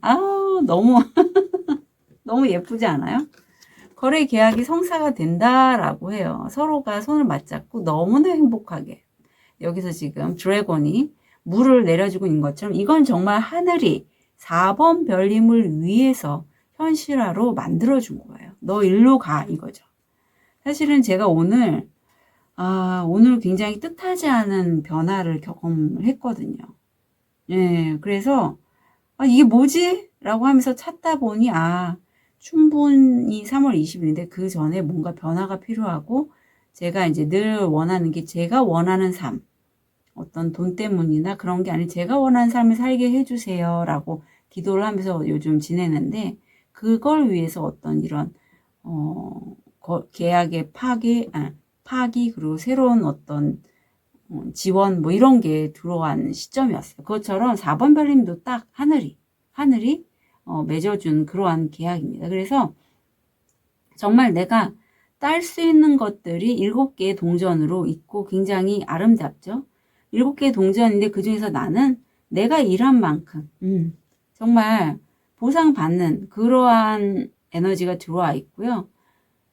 너무, 너무 예쁘지 않아요? 거래 계약이 성사가 된다라고 해요. 서로가 손을 맞잡고 너무나 행복하게. 여기서 지금 드래곤이 물을 내려주고 있는 것처럼 이건 정말 하늘이 4번 별님을 위해서 현실화로 만들어준 거예요. 너 일로 가 이거죠. 사실은 제가 오늘 굉장히 뜻하지 않은 변화를 경험을 했거든요. 예, 그래서 이게 뭐지? 라고 하면서 찾다 보니 충분히 3월 20일인데 그 전에 뭔가 변화가 필요하고 제가 이제 늘 원하는 게 제가 원하는 삶, 어떤 돈 때문이나 그런 게 아니라 제가 원하는 삶을 살게 해주세요 라고 기도를 하면서 요즘 지내는데 그걸 위해서 어떤 이런 계약의 파기 그리고 새로운 어떤 지원 뭐 이런 게 들어간 시점이었어요. 그것처럼 4번 별님도 딱 하늘이 맺어준 그러한 계약입니다. 그래서 정말 내가 딸 수 있는 것들이 7개의 동전으로 있고 굉장히 아름답죠. 7개의 동전인데 그중에서 나는 내가 일한 만큼 정말 보상받는 그러한 에너지가 들어와 있고요.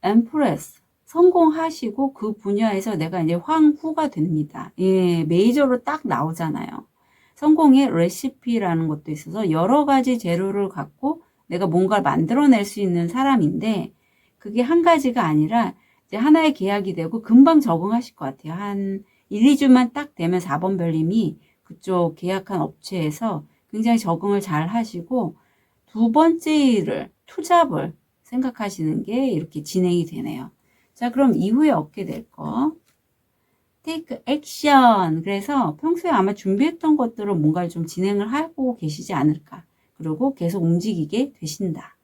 엠프레스 성공하시고 그 분야에서 내가 이제 황후가 됩니다. 예, 메이저로 딱 나오잖아요. 성공의 레시피라는 것도 있어서 여러 가지 재료를 갖고 내가 뭔가를 만들어낼 수 있는 사람인데 그게 한 가지가 아니라 이제 하나의 계약이 되고 금방 적응하실 것 같아요. 한 1, 2주만 딱 되면 4번 별님이 그쪽 계약한 업체에서 굉장히 적응을 잘 하시고 두 번째 일을 투잡을 생각하시는 게 이렇게 진행이 되네요. 자, 그럼 이후에 얻게 될 거. take action. 그래서 평소에 아마 준비했던 것들을 뭔가를 좀 진행을 하고 계시지 않을까. 그리고 계속 움직이게 되신다.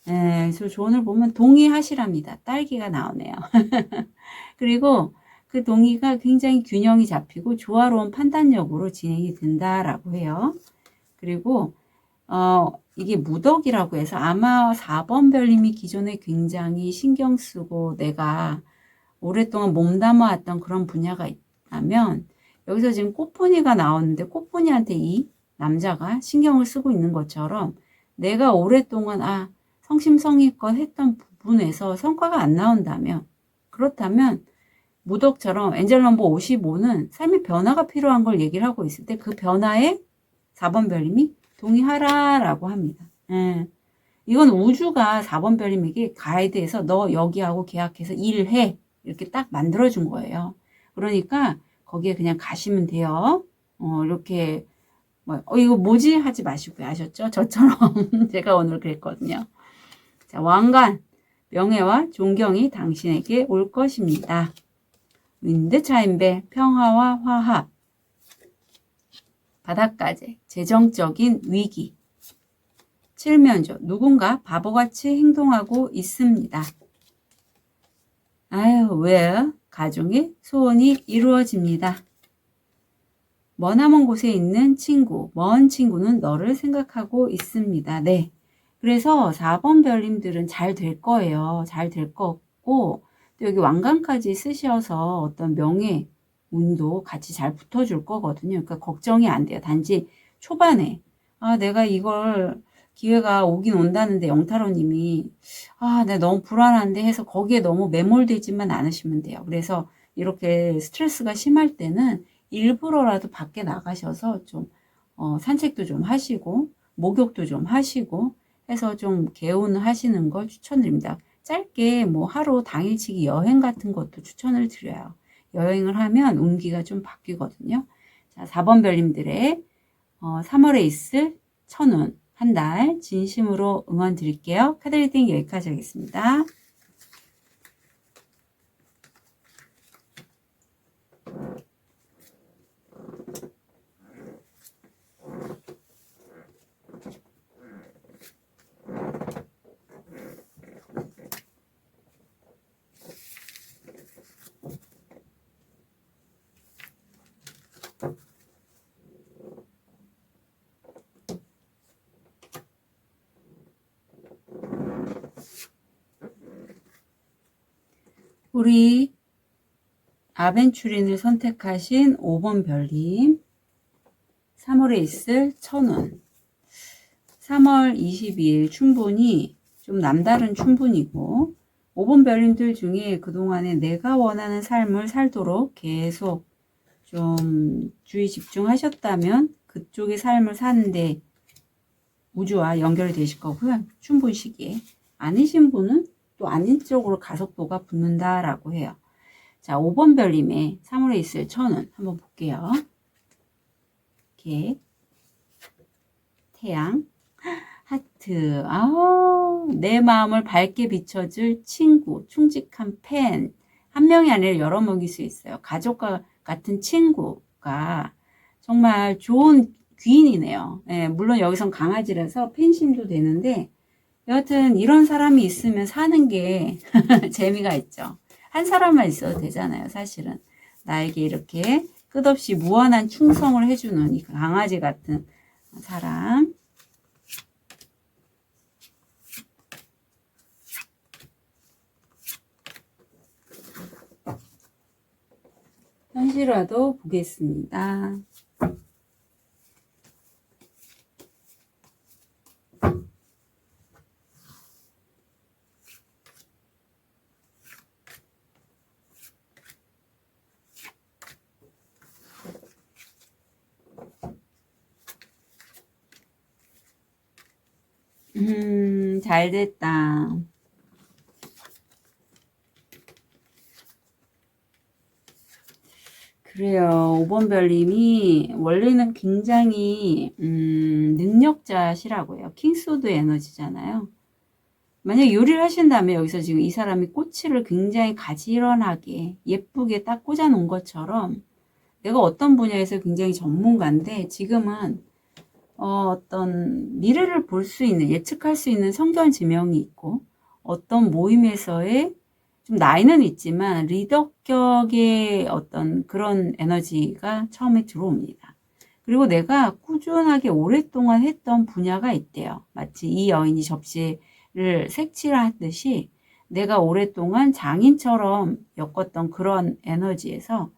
그래서 조언을 보면 동의하시랍니다. 딸기가 나오네요. 그리고 그 동의가 굉장히 균형이 잡히고 조화로운 판단력으로 진행이 된다라고 해요. 그리고 이게 무덕이라고 해서 아마 4번 별님이 기존에 굉장히 신경 쓰고 내가 오랫동안 몸담아왔던 그런 분야가 있다면 여기서 지금 꽃분이가 나오는데 꽃분이한테 이 남자가 신경을 쓰고 있는 것처럼 내가 오랫동안 성심성의껏 했던 부분에서 성과가 안 나온다면 그렇다면 무덕처럼 엔젤 넘버 55는 삶의 변화가 필요한 걸 얘기를 하고 있을 때 그 변화에 4번 별님이 동의하라라고 합니다. 이건 우주가 4번 별님에게 가이드해서 너 여기하고 계약해서 일해 이렇게 딱 만들어준 거예요. 그러니까 거기에 그냥 가시면 돼요. 이렇게 이거 뭐지 하지 마시고요. 아셨죠? 저처럼 제가 오늘 그랬거든요. 자, 왕관 명예와 존경이 당신에게 올 것입니다. 윈드 차인벨 평화와 화합 바닷가재 재정적인 위기 칠면조 누군가 바보같이 행동하고 있습니다. 왜 가정의 소원이 이루어집니다. 머나먼 곳에 있는 친구, 먼 친구는 너를 생각하고 있습니다. 네. 그래서 4번 별님들은 잘 될 거예요. 잘 될 거고, 또 여기 왕관까지 쓰셔서 어떤 명예, 운도 같이 잘 붙어줄 거거든요. 그러니까 걱정이 안 돼요. 단지 초반에, 내가 이걸 기회가 오긴 온다는데 영타로님이 네, 너무 불안한데 해서 거기에 너무 매몰되지만 않으시면 돼요. 그래서 이렇게 스트레스가 심할 때는 일부러라도 밖에 나가셔서 좀 산책도 좀 하시고 목욕도 좀 하시고 해서 좀 개운하시는 걸 추천드립니다. 짧게 뭐 하루 당일치기 여행 같은 것도 추천을 드려요. 여행을 하면 운기가 좀 바뀌거든요. 자, 4번 별님들의 3월에 있을 천운 한 달 진심으로 응원 드릴게요. 카드 리딩 여기까지 하겠습니다. 우리 아벤추린을 선택하신 5번 별님 3월에 있을 천운 3월 22일 춘분이 좀 남다른 춘분이고 5번 별님들 중에 그동안에 내가 원하는 삶을 살도록 계속 좀 주의 집중하셨다면 그쪽의 삶을 사는데 우주와 연결이 되실 거고요. 춘분 시기에 아니신 분은 또 아닌 쪽으로 가속도가 붙는다라고 해요. 자, 5번 별님의 3월에 있을 천운 한번 볼게요. 이렇게 태양, 하트, 내 마음을 밝게 비춰줄 친구, 충직한 팬, 한 명이 아니라 여러 명일 수 있어요. 가족과 같은 친구가 정말 좋은 귀인이네요. 예, 물론 여기선 강아지라서 팬심도 되는데 여하튼 이런 사람이 있으면 사는 게 재미가 있죠. 한 사람만 있어도 되잖아요. 사실은 나에게 이렇게 끝없이 무한한 충성을 해주는 이 강아지 같은 사람. 현실화도 보겠습니다. 잘 됐다. 그래요. 5번 별님이 원래는 굉장히 능력자시라고 해요. 킹소드 에너지잖아요. 만약 요리를 하신다면 여기서 지금 이 사람이 꼬치를 굉장히 가지런하게 예쁘게 딱 꽂아 놓은 것처럼 내가 어떤 분야에서 굉장히 전문가인데 지금은 어떤 미래를 볼 수 있는 예측할 수 있는 성견 지명이 있고 어떤 모임에서의 좀 나이는 있지만 리더격의 어떤 그런 에너지가 처음에 들어옵니다. 그리고 내가 꾸준하게 오랫동안 했던 분야가 있대요. 마치 이 여인이 접시를 색칠하듯이 내가 오랫동안 장인처럼 엮었던 그런 에너지에서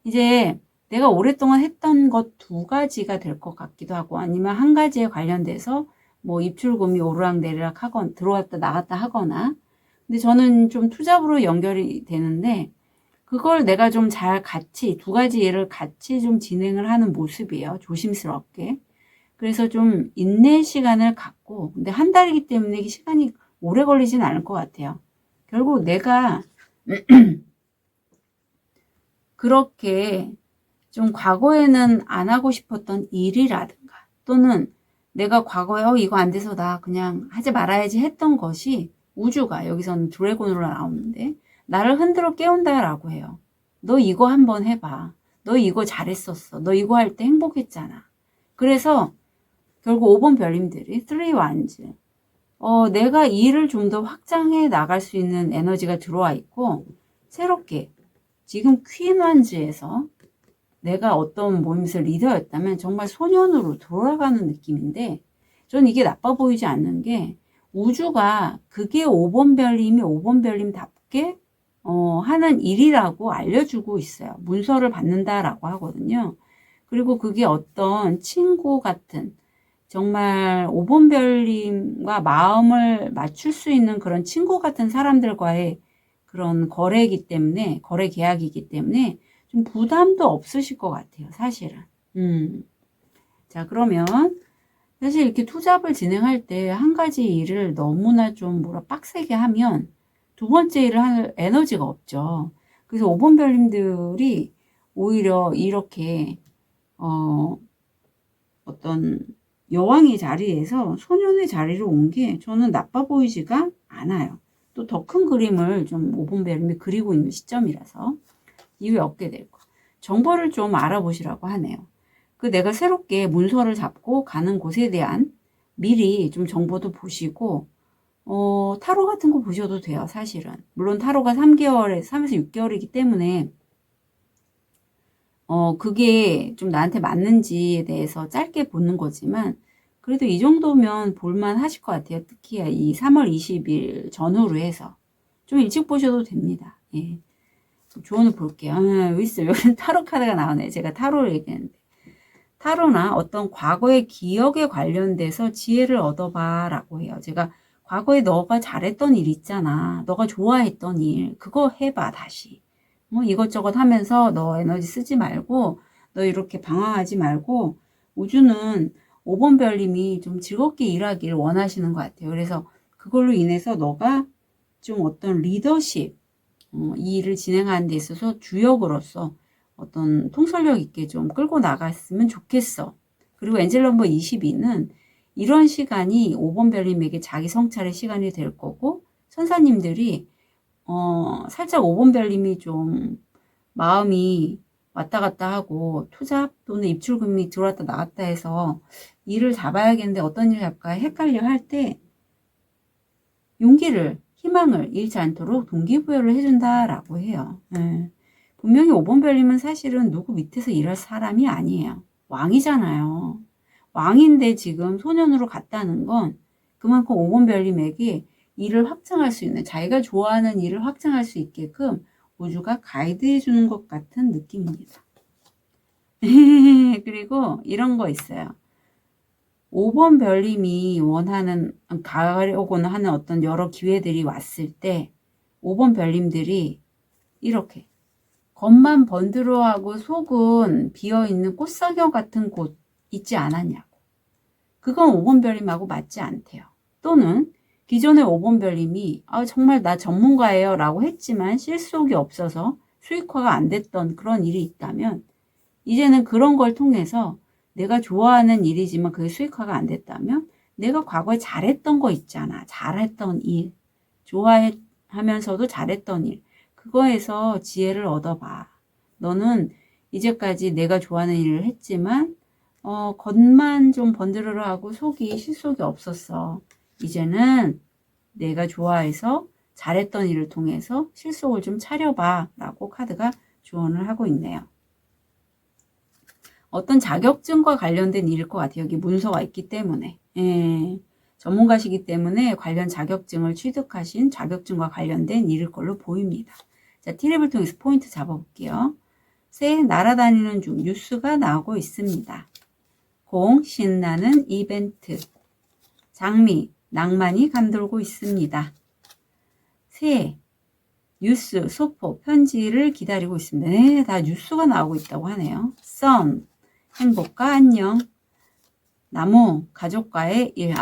이제 내가 오랫동안 했던 것 두 가지가 될 것 같기도 하고 아니면 한 가지에 관련돼서 뭐 입출금이 오르락내리락 하거나 들어왔다 나갔다 하거나 근데 저는 좀 투잡으로 연결이 되는데 그걸 내가 좀 잘 같이 두 가지 일을 같이 좀 진행을 하는 모습이에요. 조심스럽게. 그래서 좀 인내 시간을 갖고 근데 한 달이기 때문에 시간이 오래 걸리진 않을 것 같아요. 결국 내가 그렇게 좀 과거에는 안 하고 싶었던 일이라든가 또는 내가 과거에 이거 안 돼서 나 그냥 하지 말아야지 했던 것이 우주가 여기서는 드래곤으로 나오는데 나를 흔들어 깨운다라고 해요. 너 이거 한번 해봐. 너 이거 잘했었어. 너 이거 할 때 행복했잖아. 그래서 결국 5번 별님들이 3 wands 내가 이 일을 좀 더 확장해 나갈 수 있는 에너지가 들어와 있고 새롭게 지금 퀸 wands에서 내가 어떤 모임에서 리더였다면 정말 소년으로 돌아가는 느낌인데 전 이게 나빠 보이지 않는 게 우주가 그게 5번 별님이 5번 별님답게 하는 일이라고 알려주고 있어요. 문서를 받는다라고 하거든요. 그리고 그게 어떤 친구 같은 정말 5번별님과 마음을 맞출 수 있는 그런 친구 같은 사람들과의 그런 거래이기 때문에, 거래 계약이기 때문에 좀 부담도 없으실 것 같아요, 사실은. 자, 그러면 사실 이렇게 투잡을 진행할 때 한 가지 일을 너무나 좀 빡세게 하면 두 번째 일을 할 에너지가 없죠. 그래서 5번별님들이 오히려 이렇게 어떤 여왕의 자리에서 소년의 자리로 온 게 저는 나빠 보이지가 않아요. 또 더 큰 그림을 좀 5번별님이 그리고 있는 시점이라서 이후에 얻게 될 거. 정보를 좀 알아보시라고 하네요. 그 내가 새롭게 문서를 잡고 가는 곳에 대한 미리 좀 정보도 보시고 타로 같은 거 보셔도 돼요, 사실은. 물론 타로가 3개월에 3에서 6개월이기 때문에 그게 좀 나한테 맞는지에 대해서 짧게 보는 거지만 그래도 이 정도면 볼만 하실 것 같아요. 특히 이 3월 20일 전후로 해서 좀 일찍 보셔도 됩니다. 예. 조언을 볼게요. 있어요. 여기 타로 카드가 나오네. 제가 타로를 얘기했는데. 타로나 어떤 과거의 기억에 관련돼서 지혜를 얻어봐 라고 해요. 제가 과거에 너가 잘했던 일 있잖아. 너가 좋아했던 일. 그거 해봐, 다시. 뭐 이것저것 하면서 너 에너지 쓰지 말고, 너 이렇게 방황하지 말고, 우주는 5번별님이 좀 즐겁게 일하길 원하시는 것 같아요. 그래서 그걸로 인해서 너가 좀 어떤 리더십, 이 일을 진행하는 데 있어서 주역으로서 어떤 통솔력 있게 좀 끌고 나갔으면 좋겠어. 그리고 엔젤 넘버 22는 이런 시간이 5번별님에게 자기 성찰의 시간이 될 거고, 천사님들이 살짝 5번별님이 좀 마음이 왔다 갔다 하고 투잡 또는 입출금이 들어왔다 나갔다 해서 일을 잡아야겠는데 어떤 일을 잡을까 헷갈려 할 때 용기를, 희망을 잃지 않도록 동기부여를 해준다라고 해요. 네. 분명히 5번별님은 사실은 누구 밑에서 일할 사람이 아니에요. 왕이잖아요. 왕인데 지금 소년으로 갔다는 건 그만큼 5번별님에게 일을 확장할 수 있는, 자기가 좋아하는 일을 확장할 수 있게끔 우주가 가이드해 주는 것 같은 느낌입니다. 그리고 이런 거 있어요. 5번별님이 가려고는 하는 어떤 여러 기회들이 왔을 때 5번별님들이 이렇게 겉만 번드러하고 속은 비어있는 꽃사겨 같은 곳 있지 않았냐고. 그건 5번별님하고 맞지 않대요. 또는 기존의 5번별님이 정말 나 전문가예요 라고 했지만 실속이 없어서 수익화가 안 됐던 그런 일이 있다면 이제는 그런 걸 통해서 내가 좋아하는 일이지만 그게 수익화가 안 됐다면 내가 과거에 잘했던 거 있잖아. 잘했던 일. 좋아하면서도 잘했던 일. 그거에서 지혜를 얻어봐. 너는 이제까지 내가 좋아하는 일을 했지만 겉만 좀 번드르르하고 속이 실속이 없었어. 이제는 내가 좋아해서 잘했던 일을 통해서 실속을 좀 차려봐 라고 카드가 조언을 하고 있네요. 어떤 자격증과 관련된 일일 것 같아요. 여기 문서가 있기 때문에. 예, 전문가시기 때문에 관련 자격증을 취득하신 자격증과 관련된 일일 걸로 보입니다. 자, 티랩을 통해서 포인트 잡아볼게요. 새 날아다니는 중 뉴스가 나오고 있습니다. 공, 신나는 이벤트. 장미, 낭만이 감돌고 있습니다. 새, 뉴스, 소포, 편지를 기다리고 있습니다. 네, 다 뉴스가 나오고 있다고 하네요. 선, 행복과 안녕. 나무, 가족과의 일.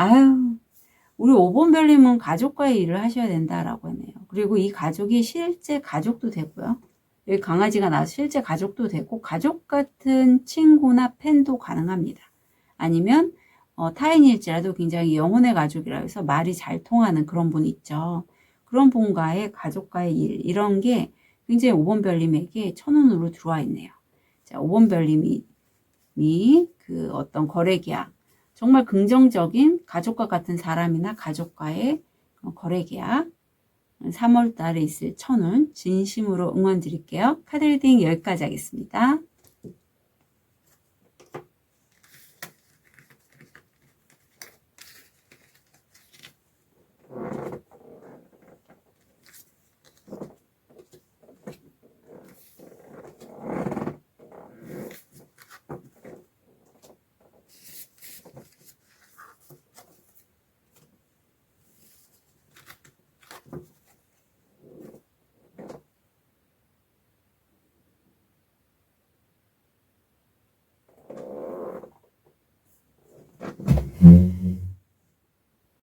우리 5번별님은 가족과의 일을 하셔야 된다라고 하네요. 그리고 이 가족이 실제 가족도 되고요. 여기 강아지가 나와서 실제 가족도 되고 가족 같은 친구나 팬도 가능합니다. 아니면 타인일지라도 굉장히 영혼의 가족이라 해서 말이 잘 통하는 그런 분 있죠. 그런 분과의 가족과의 일, 이런 게 굉장히 5번별님에게 천운으로 들어와 있네요. 자, 5번별님이 그 어떤 거래 계약, 정말 긍정적인 가족과 같은 사람이나 가족과의 거래 계약, 3월 달에 있을 천운 진심으로 응원 드릴게요. 카드 리딩 여기까지 하겠습니다.